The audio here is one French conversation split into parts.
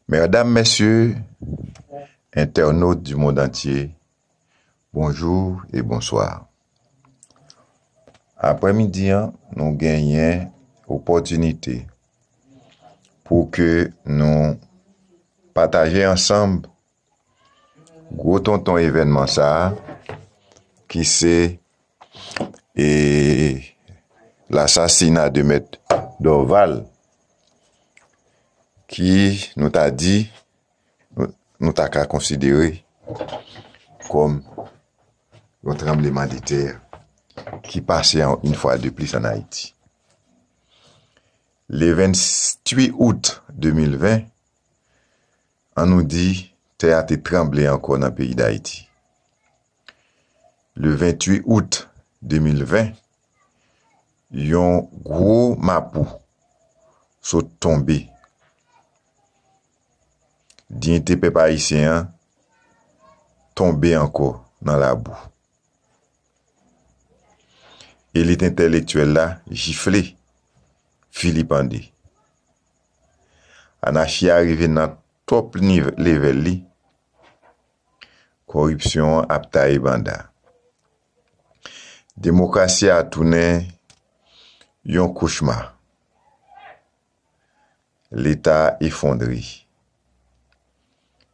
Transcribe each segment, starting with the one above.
Mesdames, Messieurs, internautes du monde entier, bonjour et bonsoir. Après-midi, nous gagnons opportunité pour que nous partagions ensemble gros tonton événement ça qui c'est l'assassinat de Maître Dorval qui nous t'a dit nous t'a qu'à considérer comme un tremblement de terre qui passait une fois de plus en Haïti. Le 28 août 2020, on nous dit terre a été tremblé encore dans le pays d'Haïti. Le 28 août 2020, un gros mapou sont tombé. Dignité peuple haïtien tombé encore dans la boue. Élite intellectuelle là giflé, Philippe-Andé. Anarchie arrivé dans top level li. Corruption apta et banda. Démocratie a tourné yon cauchemar. L'État effondré.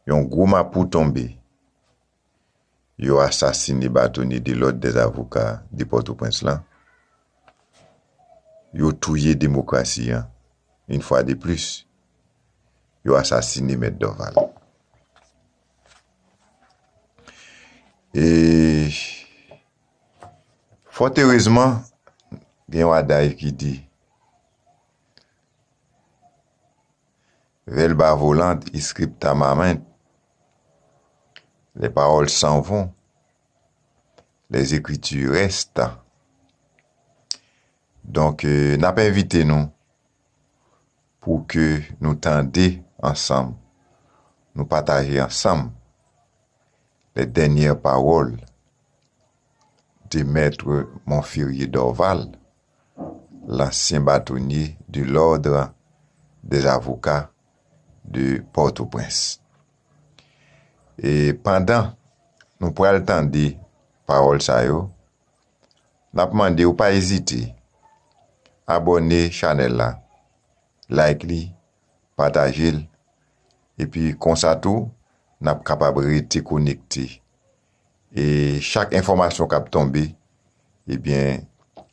Yon gros mapou tombé. Yon assassiné bâtonnier de l'ordre des avocats de Port-au-Prince là. Yon touillé démocratie hein, une fois de plus. Yon assassiné Maître Dorval. Et fort heureusement, il y a un adage qui dit Velba volante, scripta main. Les paroles s'en vont, les écritures restent. Donc, n'a pas invité nous pour que nous tendions ensemble, nous partagions ensemble les dernières paroles de Maître Montférier Dorval, l'ancien bâtonnier de l'ordre des avocats de Port-au-Prince. Et pendant, nous pourrons entendre des paroles ça yo, n'a demandé ou pas hésiter, abonner channel là, like li, partager et puis comme ça tout, n'a capable rester connecté. Et chaque information qui tombe, eh bien,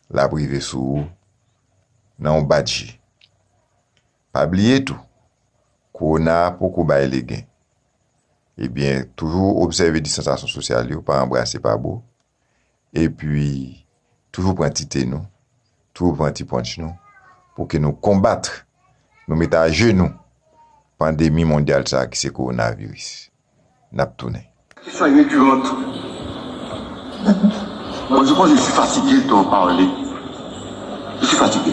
la privé sous dans un badge. Pas oublier tout, qu'on a beaucoup bail les gains. Eh bien, toujours observer distanciation sociale, pas embrasser pas beau. Et puis, toujours prendre petit nous, toujours prendre petit punch nous, pour que nous combattre, nous mettre à genoux, pandémie mondiale ça qui c'est coronavirus. N'a pas tourné. Question est récurrente. Moi, je pense que je suis fatigué de parler. Je suis fatigué.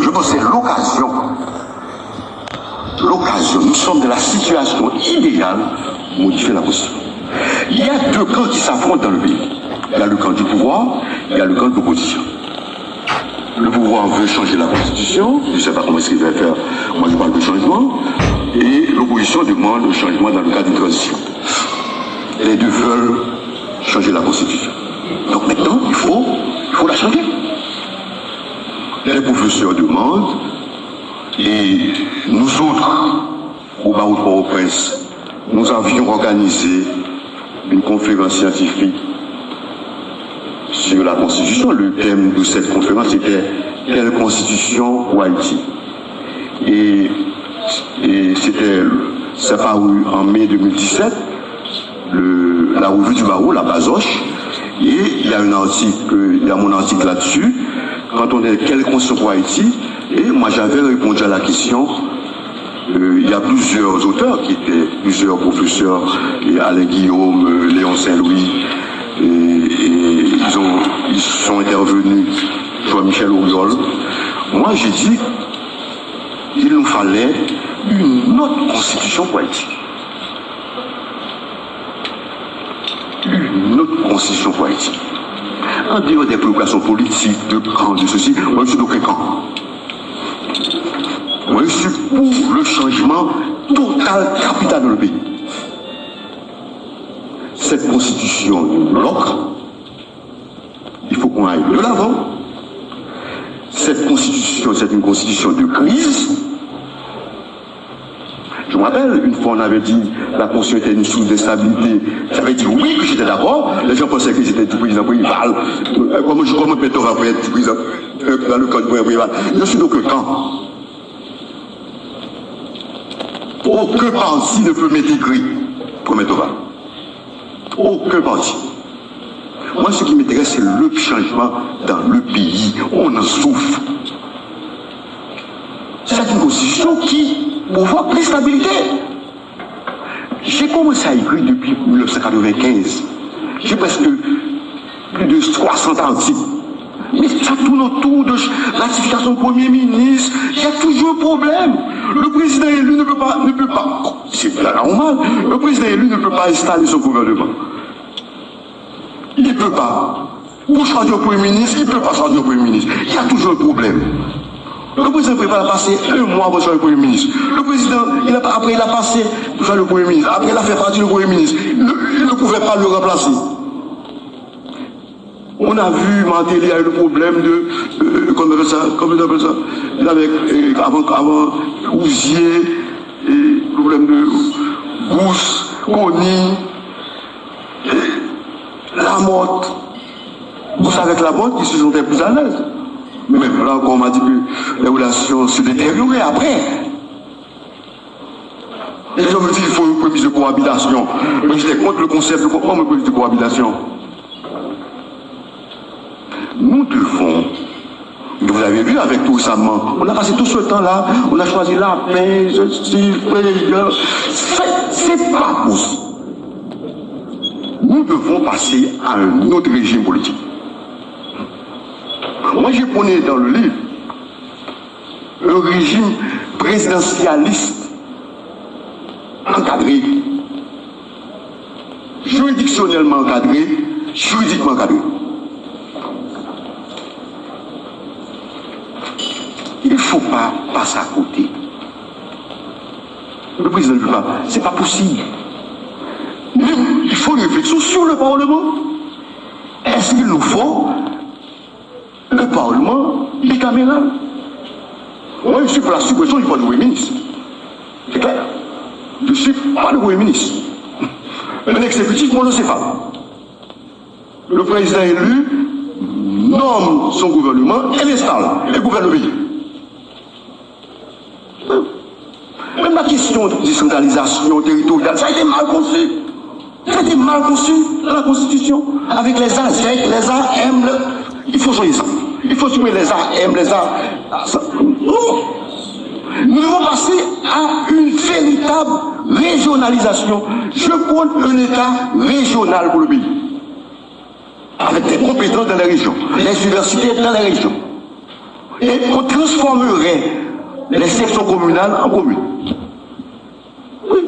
Je pense que c'est l'occasion. Nous sommes dans la situation idéale pour modifier la Constitution. Il y a deux camps qui s'affrontent dans le pays. Il y a le camp du pouvoir, il y a le camp de l'opposition. Le pouvoir veut changer la Constitution, je ne sais pas comment est-ce qu'il va faire, moi je parle de changement, et l'opposition demande le changement dans le cadre d'une transition. Les deux veulent changer la Constitution. Donc maintenant, il faut la changer. Les professeurs demandent, et nous autres, au barreau de Port-au-Prince, nous avions organisé une conférence scientifique sur la Constitution. Le thème de cette conférence était « Quelle Constitution pour Haïti ?» Et c'est paru en mai 2017, la revue du barreau, la Bazoche, et il y a mon article là-dessus, quand on est « Quelle Constitution pour Haïti ?» Et moi j'avais répondu à la question, il y a plusieurs auteurs qui étaient, plusieurs professeurs, Alain Guillaume, Léon Saint-Louis, et ils sont intervenus, Jean-Michel Auriol. Moi j'ai dit qu'il nous fallait une autre constitution pour Haïti. Une autre constitution pour Haïti. En dehors des préoccupations politiques, de camp, de ceci, moi je suis d'aucun camp. Moi, je suis pour le changement total, capital dans le pays. Cette constitution nous bloque. Il faut qu'on aille de l'avant. Cette constitution, c'est une constitution de crise. Je me rappelle, une fois on avait dit la constitution était une source d'instabilité. J'avais dit oui, que j'étais d'accord. Les gens pensaient que j'étais du président Préval. Comment peut-on rappeler du président dans le camp du président Préval? Je suis donc le camp. Aucun parti ne peut m'intégrer comme Tova. Aucun parti. Moi, ce qui m'intéresse, c'est le changement dans le pays. On en souffre. C'est une constitution qui provoque l'instabilité. J'ai commencé à écrire depuis 1995. J'ai presque plus de 300 articles. Mais ça tourne autour de ratification du Premier ministre. Il y a toujours un problème. Le président élu ne peut pas, c'est normal, le président élu ne peut pas installer son gouvernement. Il ne peut pas. Pour changer le Premier ministre, il ne peut pas changer le Premier ministre. Il y a toujours un problème. Le président prépare à passer un mois pour changer le Premier ministre. Le président, après il a passé pour changer le Premier ministre. Après il a fait partie du Premier ministre. Il ne pouvait pas le remplacer. On a vu Mantel, il y a eu le problème de, comment on appelle ça, avec, avant Ouzier, le problème de Bousse, Conny, Lamotte. Bousse avec Lamotte, ils se sentaient plus à l'aise. Mais même là, on m'a dit que les relations se détérioraient après. Les gens me disent qu'il faut une prémisse de cohabitation. Mais j'étais contre le concept de prémisse de cohabitation. Nous devons, vous avez vu avec tout récemment, on a passé tout ce temps-là, on a choisi la paix, c'est pas possible. Nous devons passer à un autre régime politique. Moi, j'ai prôné dans le livre un régime présidentialiste encadré, juridictionnellement encadré, juridiquement encadré. Il ne faut pas passer à côté. Le président ne veut pas. Ce n'est pas possible. Il faut une réflexion sur le Parlement. Est-ce qu'il nous faut le Parlement bicaméral? Moi, je suis pour la suppression du Premier ministre. C'est clair. Je ne suis pas le Premier ministre. Un exécutif, moi, je ne sais pas. Le président élu nomme son gouvernement et l'installe et gouverne le pays. Même la question de décentralisation territoriale, ça a été mal conçu. Ça a été mal conçu dans la Constitution. Avec les AZEC, les AM, il faut changer ça. Il faut supprimer les AM, les A. Non. Nous devons passer à une véritable régionalisation. Je prône un État régional pour le pays. Avec des compétences dans les régions, les universités dans les régions. Et on transformerait les sections communales en communes. Oui.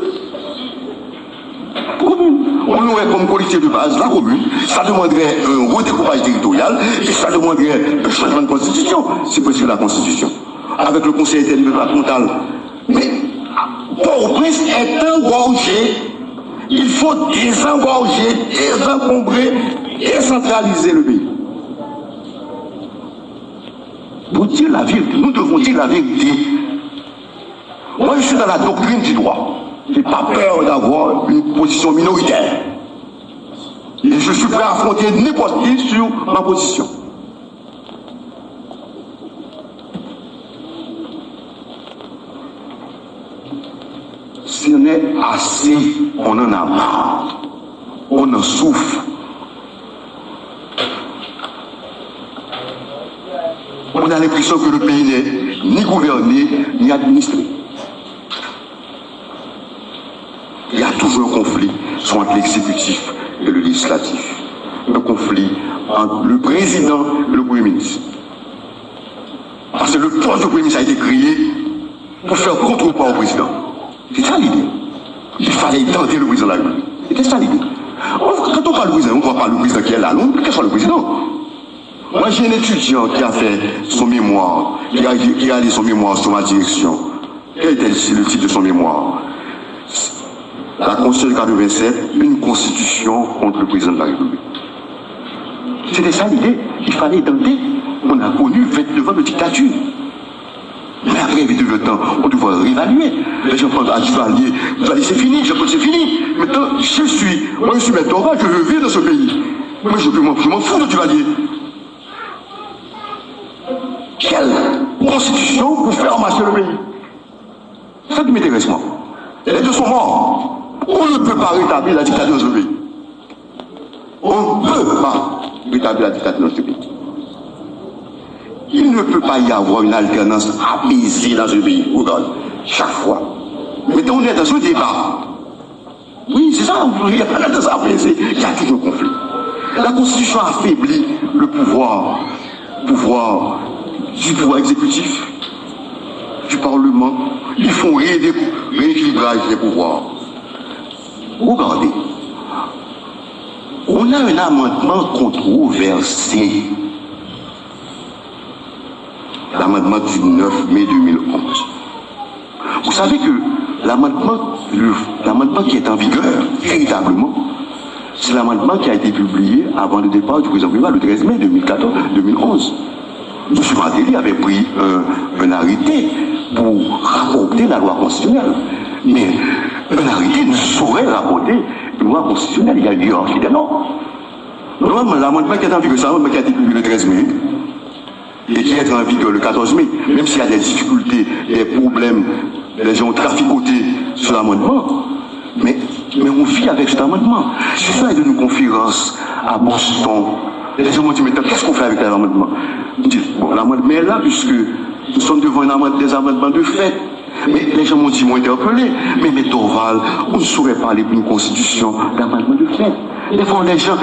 Commune. On aurait comme collectivité de base la commune. Ça demanderait un redécoupage territorial et ça demanderait un changement de constitution. C'est possible la constitution. Avec le conseil départemental. Mais Port-au-Prince est engorgé. Il faut désengorger, désencombrer, décentraliser le pays. Pour dire la vérité, nous devons dire la vérité. Moi, je suis dans la doctrine du droit. Je n'ai pas peur d'avoir une position minoritaire. Et je suis prêt à affronter n'importe qui sur ma position. Si on est assez, on en a marre. On en souffre. On a l'impression que le pays n'est ni gouverné, ni administré. Il y a toujours un conflit entre l'exécutif et le législatif. Un conflit entre le président et le Premier ministre. Parce que le poste du Premier ministre a été créé pour faire contrepoids au président. C'est ça l'idée. Il fallait tenter le président de la République. C'était ça l'idée. Quand on parle du président, on ne voit pas le président qui est là. Non, quel soit le président. Moi, j'ai un étudiant qui a fait son mémoire, qui a lu son mémoire sur ma direction Quel était le titre de son mémoire? La Constitution de 87, une constitution contre le président de la République. C'était ça l'idée. Il fallait tenter. On a connu 29 ans de dictature. Mais après, vite le temps, on devrait réévaluer. Les gens pensent à Duvalier c'est fini, c'est fini. Maintenant, moi je suis maître d'orage, je veux vivre dans ce pays. Moi je m'en fous de Duvalier. Quelle constitution pour faire marcher le pays? Ça qui m'intéresse moi. Les deux sont morts. On ne peut pas rétablir la dictature dans ce pays. On ne peut pas rétablir la dictature dans ce pays. Il ne peut pas y avoir une alternance apaisée dans ce pays. Regarde, chaque fois. Mais on est dans ce débat. Oui, c'est ça, il n'y a pas d'alternance apaisée. Il y a toujours un conflit. La Constitution affaiblit le pouvoir du pouvoir exécutif, du Parlement. Ils font rééquilibrage des pouvoirs. Regardez, on a un amendement controversé. L'amendement du 9 mai 2011. Vous savez que l'amendement qui est en vigueur, véritablement, c'est l'amendement qui a été publié avant le départ du président Préval le 13 mai 2011. M. Martelly avait pris un arrêté pour rapporter la loi constitutionnelle. Mais un arrêté ne saurait rapporter une loi constitutionnelle. Il y a une hiérarchie des normes. Normalement, l'amendement qui est en vigueur, c'est l'amendement qui a été publié le 13 mai. Et qui est en vigueur le 14 mai, même s'il y a des difficultés, des problèmes, les gens ont traficoté sur l'amendement, mais on vit avec cet amendement. Je suis allé d'une conférence à Boston, les gens m'ont dit, maintenant, qu'est-ce qu'on fait avec l'amendement? Je dis, bon, l'amendement est là, puisque nous sommes devant des amendements de fait. Mais les gens m'ont dit, m'ont interpellé, mais Dorval, on ne saurait parler d'une constitution d'amendement de fait. Des fois, les gens,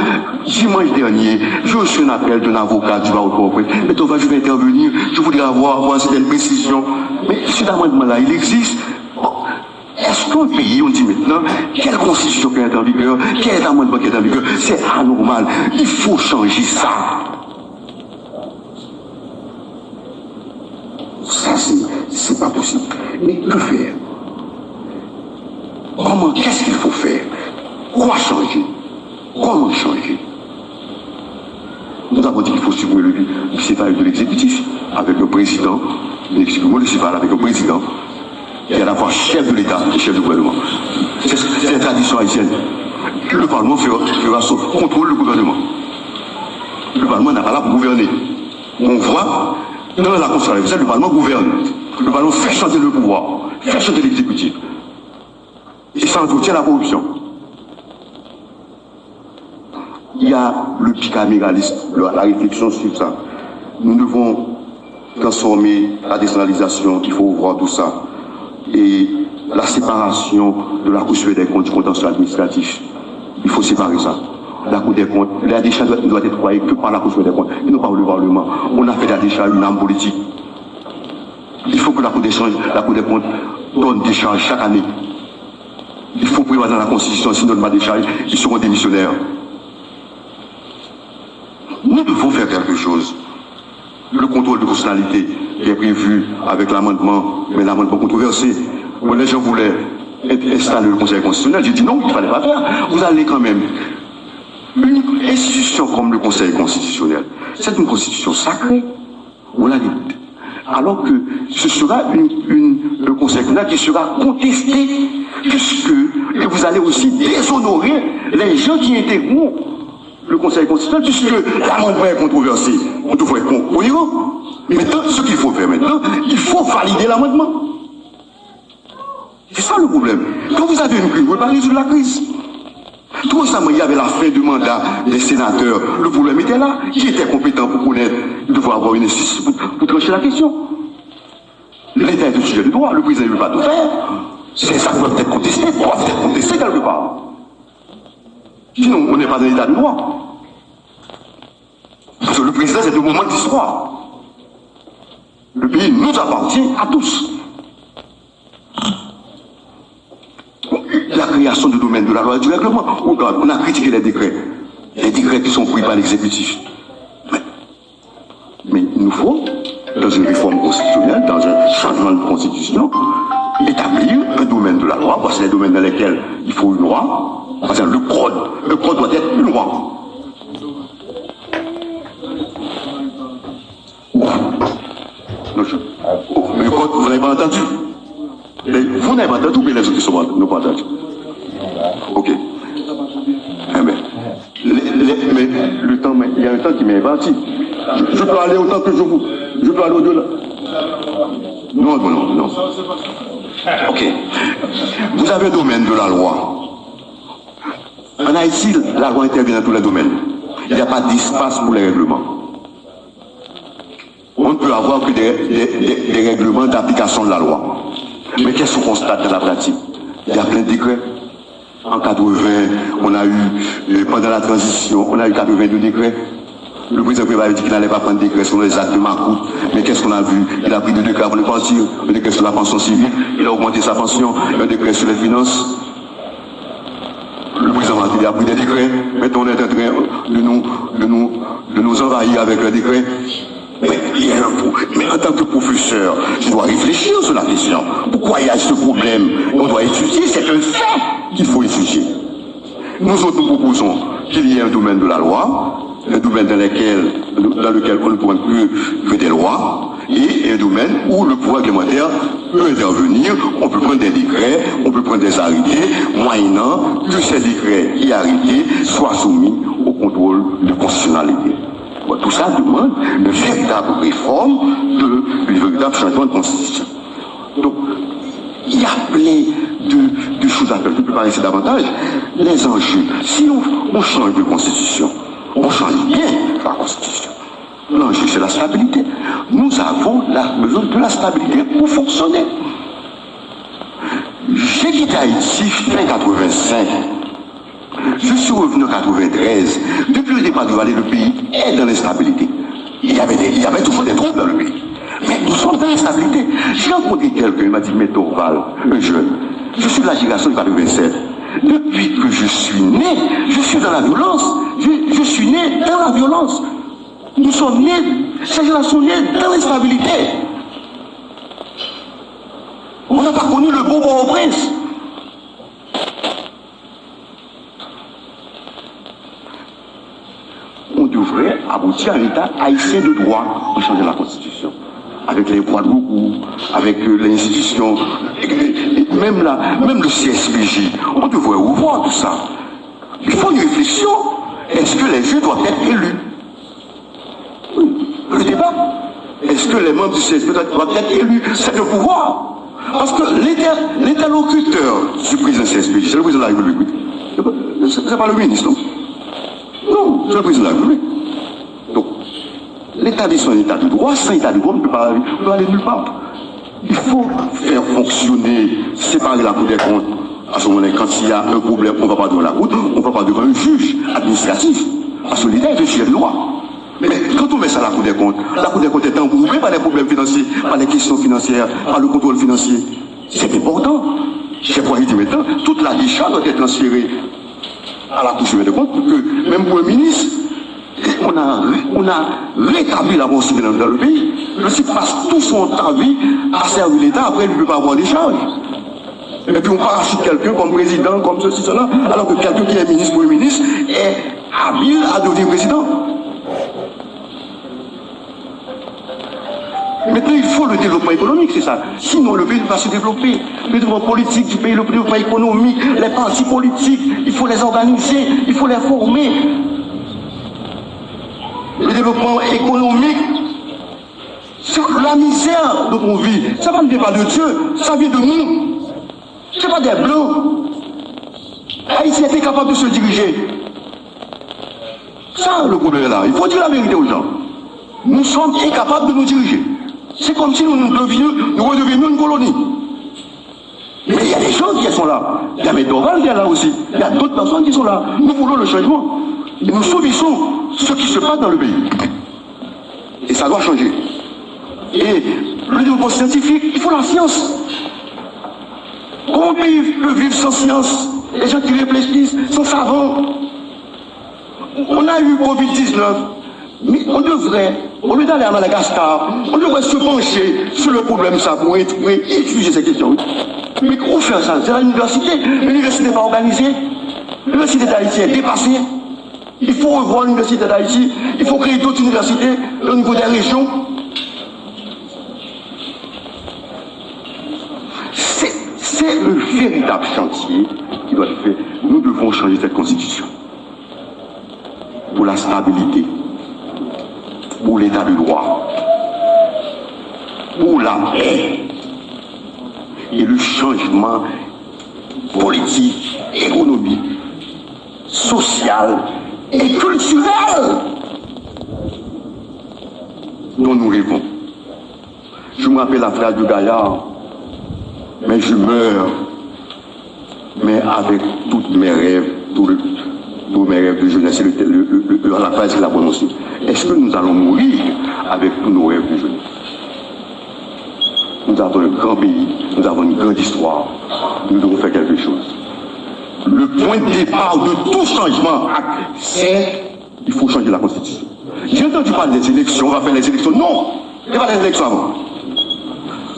dimanche dernier, j'ai reçu un appel d'un avocat du barreau. Mais Dorval, je vais intervenir, je voudrais avoir certaines précisions. Mais cet amendement-là, il existe. Est-ce qu'un pays, on dit maintenant, quelle constitution qui est en vigueur, quel amendement qui est en vigueur, c'est anormal. Il faut changer ça. Ça, c'est pas possible. Mais que faire? Comment, qu'est-ce qu'il faut faire? Quoi changer? Comment changer? Nous avons dit qu'il faut supprimer le céphale de l'exécutif avec le président, l'exécutif municipal avec le président, et à la fois chef de l'État et chef du gouvernement. C'est la tradition haïtienne. Le Parlement fera son contrôle du gouvernement. Le Parlement n'a pas là pour gouverner. On voit dans la Constitution, le Parlement gouverne. Le Parlement fait chanter le pouvoir, fait chanter l'exécutif. Et ça entretient la corruption. Il y a le bicaméralisme, la réflexion sur ça. Nous devons transformer la décentralisation, il faut voir tout ça. Et la séparation de la Cour supérieure des comptes du contentieux administratif. Il faut séparer ça. La Cour des comptes, la décharge doit être croyée que par la Cour supérieure des comptes, et non par le Parlement. On a fait la décharge une arme politique. Il faut que la Cour des comptes donne des charges chaque année. Il faut prévoir dans la Constitution, s'ils ne donnent pas des charges, ils seront démissionnaires. Nous devons faire quelque chose. Le contrôle de constitutionnalité est prévu avec l'amendement, mais l'amendement controversé. Où les gens voulaient installer le Conseil constitutionnel, j'ai dit non, il ne fallait pas faire. Vous allez quand même. Une institution comme le Conseil constitutionnel, c'est une constitution sacrée. Alors que ce sera le Conseil constitutionnel qui sera contesté, puisque vous allez aussi déshonorer les gens qui intégreront le Conseil constitutionnel, puisque l'amendement est controversé. On devrait être cohérent. Mais maintenant, ce qu'il faut faire maintenant, il faut valider l'amendement. C'est ça le problème. Quand vous avez une crise, vous ne pouvez pas résoudre la crise. Tout récemment, il y avait la fin du mandat des sénateurs. Le problème était là. Qui était compétent pour connaître, devoir avoir une institution pour trancher la question? L'État est au sujet du droit. Le président ne veut pas tout faire. C'est ça qui doit être contesté. On doit être contesté quelque part. Sinon, on n'est pas dans l'état de droit. Parce que le président, c'est le moment de l'histoire. Le pays nous appartient à tous. La création du domaine de la loi et du règlement. Regarde, on a critiqué les décrets qui sont pris par l'exécutif. Mais il nous faut, dans une réforme constitutionnelle, dans un changement de constitution, établir un domaine de la loi. Voici les domaines dans lesquels il faut une loi. Par exemple, le code doit être une loi. Mais le code, vous n'avez pas entendu. Vous n'avez pas entendu, mais les autres n'ont pas entendu. Ok. Eh bien, mais le temps, il y a un temps qui m'est imparti. Je peux aller autant que je veux. Je peux aller au-delà. Non. Ok. Vous avez un domaine de la loi. En Haïti, la loi intervient dans tous les domaines. Il n'y a pas d'espace pour les règlements. On ne peut avoir que des règlements d'application de la loi. Mais qu'est-ce qu'on constate dans la pratique? Il y a plein de décrets. En 80, on a eu, pendant la transition, on a eu 82 décrets. Le président Préval a dit qu'il n'allait pas prendre des décrets sur les actes de Macoute. Mais qu'est-ce qu'on a vu? Il a pris 2 décrets pour le partir. Un décret sur la pension civile, il a augmenté sa pension. Un décret sur les finances. Le président Macoute a pris des décrets. Maintenant, on est en train de nous envahir avec le décret. Mais en tant que professeur, je dois réfléchir sur la question. Pourquoi il y a ce problème? On doit étudier, c'est un fait qu'il faut étudier. Nous autres, nous proposons qu'il y ait un domaine de la loi, un domaine dans lequel on ne prend que des lois, et un domaine où le pouvoir réglementaire peut intervenir. On peut prendre des décrets, on peut prendre des arrêtés, moyennant que ces décrets et arrêtés soient soumis au contrôle de constitutionnalité. Tout ça demande une véritable réforme, un véritable changement de constitution. Donc, il y a plein de choses à faire. Je ne peux pas laisser davantage. Les enjeux, si on change de constitution, on change bien la constitution. L'enjeu, c'est la stabilité. Nous avons besoin de la stabilité pour fonctionner. J'ai quitté Haïti fin 85. Je suis revenu en 93. Depuis le départ de Vallée, le pays est dans l'instabilité. Il y avait toujours des troubles dans le pays. Mais nous sommes dans l'instabilité. J'ai rencontré quelqu'un, il m'a dit, mais Torval, un jeune, je suis de la génération de 87. Depuis que je suis né, je suis dans la violence. Je suis né dans la violence. Nous sommes nés, ces gens sont nés dans l'instabilité. On n'a pas connu le beau Port-au-Prince. On devrait aboutir à un État haïtien de droit pour changer la Constitution. Avec les voies de recours, avec les institutions, même le CSPJ. On devrait revoir tout ça. Il faut une réflexion. Est-ce que les jeux doivent être élus? Le débat. Est-ce que les membres du CSPJ doivent être élus? C'est le pouvoir. Parce que l'interlocuteur du président CSPJ, c'est le président de la République. C'est pas le ministre, non? Non, c'est le président de la République. Donc, l'État est son état de droit, sans état de droit, on ne peut pas aller nulle part. Il faut faire fonctionner, séparer la Cour des comptes. À ce moment-là, quand il y a un problème, on ne va pas devant la Cour, on ne va pas devant un juge administratif. Parce que l'État est un sujet de loi. Mais quand on met ça à la Cour des comptes est englobée par les problèmes financiers, par les questions financières, par le contrôle financier. C'est important. Je crois qu'il dit maintenant, toute la décharge doit être transférée à la Cour des comptes pour que, même pour un ministre, on a rétabli la bonne civilisation dans le pays. Le type passe tout son temps vie à servir l'État, après il ne peut pas avoir des charges. Et puis on parachute quelqu'un comme président, comme ceci, cela, alors que quelqu'un qui est ministre, premier ministre, est habile à devenir président. Maintenant, il faut le développement économique, c'est ça. Sinon, le pays va se développer. Le développement politique du pays, le développement économique, les partis politiques, il faut les organiser, il faut les former. Le développement économique, c'est la misère dont on vit. Ça ne vient pas de Dieu, ça vient de nous. Ce n'est pas des blancs. Haïti était capable de se diriger. Ça, le problème est là. Il faut dire la vérité aux gens. Nous sommes incapables de nous diriger. C'est comme si nous redevenions une colonie. Mais il y a des gens qui sont là. Il y a Médoval qui est là aussi. Il y a d'autres personnes qui sont là. Nous voulons le changement. Et nous subissons ce qui se passe dans le pays. Et ça doit changer. Et le développement scientifique, il faut la science. Comment un pays peut vivre sans science? Les gens qui réfléchissent sont savants. On a eu Covid-19, mais on devrait Au lieu d'aller à Madagascar, on devrait se pencher sur le problème ça pour étudier ces questions. Mais comment faire ça? C'est à l'université. L'université n'est pas organisée. L'université d'Haïti est dépassée. Il faut revoir l'université d'Haïti. Il faut créer d'autres universités au niveau des régions. C'est le véritable chantier qui doit être fait. Nous devons changer cette constitution. Pour la stabilité, pour l'état de droit, pour la paix et le changement politique, économique, social et culturel dont nous rêvons. Je me rappelle la phrase du Gaillard, mais je meurs, mais avec tous mes rêves, tous mes rêves de jeunesse. La phrase qu'il a prononcée. Est-ce que nous allons mourir avec tous nos rêves de jeunesse? Nous avons un grand pays, nous avons une grande histoire, nous devons faire quelque chose. Le point de départ de tout changement, c'est il faut changer la Constitution. J'ai entendu parler des élections, on va faire les élections. Non, il n'y a pas les élections avant.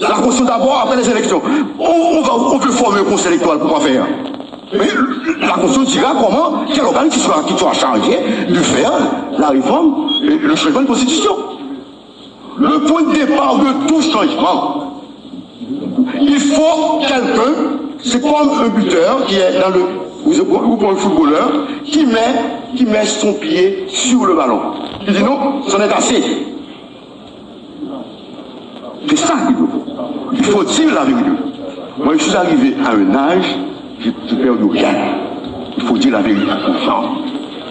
La Constitution d'abord, après les élections. On veut former un conseil électoral, pourquoi faire? Mais la Constitution dira comment, quel organe qui soit chargé de faire la réforme et le changement de Constitution. Le point de départ de tout changement, il faut quelqu'un, c'est comme un buteur qui est dans le, ou pour un footballeur, qui met son pied sur le ballon. Il dit non, c'en est assez. C'est ça qu'il faut. Il faut dire la vérité. Moi, je suis arrivé à un âge, je perds de rien. Il faut dire la vérité aux gens.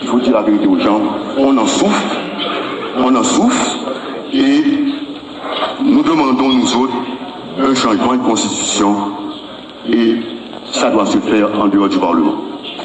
Il faut dire la vérité aux gens. On en souffre, et nous demandons, nous autres, un changement de constitution, et ça doit se faire en dehors du Parlement.